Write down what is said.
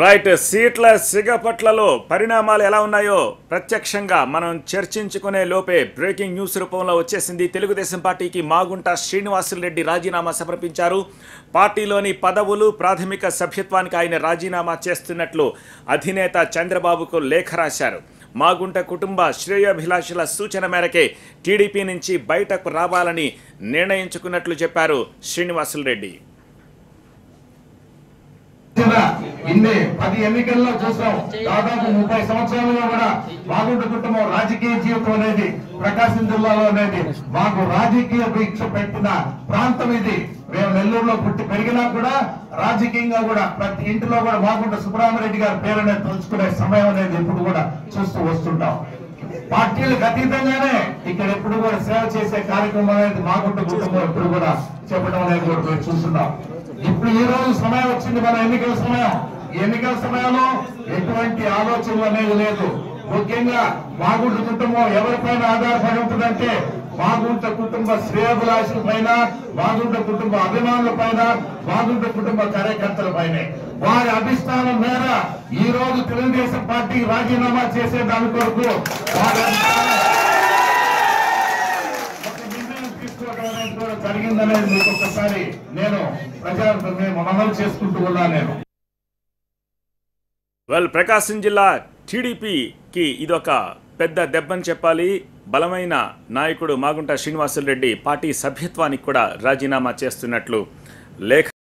Right సీట్ల సిగపట్లలో పరిణామాలు ఎలా ఉన్నాయో ప్రత్యక్షంగా మనం చర్చించుకునే లోపే బ్రేకింగ్ న్యూస్ రూపంలో వచ్చేసింది. తెలుగుదేశం పార్టీకి మాగుంట శ్రీనివాసులరెడ్డి రాజీనామా సమర్పించారు. పార్టీలోని పదవులు ప్రాథమిక సభ్యత్వానికి ఆయన రాజీనామా చేస్తున్నట్లు అధినేత చంద్రబాబుకు లేఖ రాశారు. మాగుంట కుటుంబ శ్రేయోభిలాషుల సూచన మేరకే టీడీపీ నుంచి బయటకు రావాలని నిర్ణయించుకున్నట్లు చెప్పారు శ్రీనివాసులరెడ్డి. ఇన్ని 10 ఎన్నికల్లో చూసాం. దాదాపు 30 సంవత్సరాలుగా కూడా మాగుంట కుటుంబం రాజకీయ జీవితం అనేది ప్రకాశం జిల్లాలో అనేది మాకు రాజకీయ భిక్ష పెట్టిన ప్రాంతం ఇది. మేము నెల్లూరులో పుట్టి పెరిగినా కూడా రాజకీయంగా కూడా ప్రతి ఇంటిలో కూడా మాగుంట సుబ్రహ్మరెడ్డి గారి పేరు అనేది తలుచుకునే సమయం అనేది ఎప్పుడు కూడా చూస్తూ వస్తుంటాం. పార్టీలకు అతీతంగానే ఇక్కడ ఎప్పుడు కూడా సేవ చేసే కార్యక్రమం అనేది మాగుంట కుటుంబం ఎప్పుడు కూడా చెప్పడం అనేది కూడా మేము చూస్తున్నాం. ఇప్పుడు ఈ రోజు సమయం వచ్చింది, మన ఎన్నికల సమయం. ఎన్నికల సమయంలో ఎటువంటి ఆలోచనలు అనేది లేదు. ముఖ్యంగా మాగుంట కుటుంబం ఎవరిపైన ఆధారపడి ఉంటుందంటే మాగుంట కుటుంబ శ్రేయోభిలాషుల పైన, మాగుంట కుటుంబ అభిమానుల పైన, మాగుంట కుటుంబ కార్యకర్తల పైన. వారి అభిష్టానం మేర ఈ రోజు తెలుగుదేశం పార్టీకి రాజీనామా చేసే దాని కొరకు వారి జరిగిందనేది మీకు ఒక్కసారి నేను మనవి చేసుకుంటూ ఉన్నాను. ప్రకాశం జిల్లా టీడీపీకి ఇదొక పెద్ద దెబ్బని చెప్పాలి. బలమైన నాయకుడు మాగుంట శ్రీనివాసులరెడ్డి పార్టీ సభ్యత్వానికి కూడా రాజీనామా చేస్తున్నట్లు లేఖ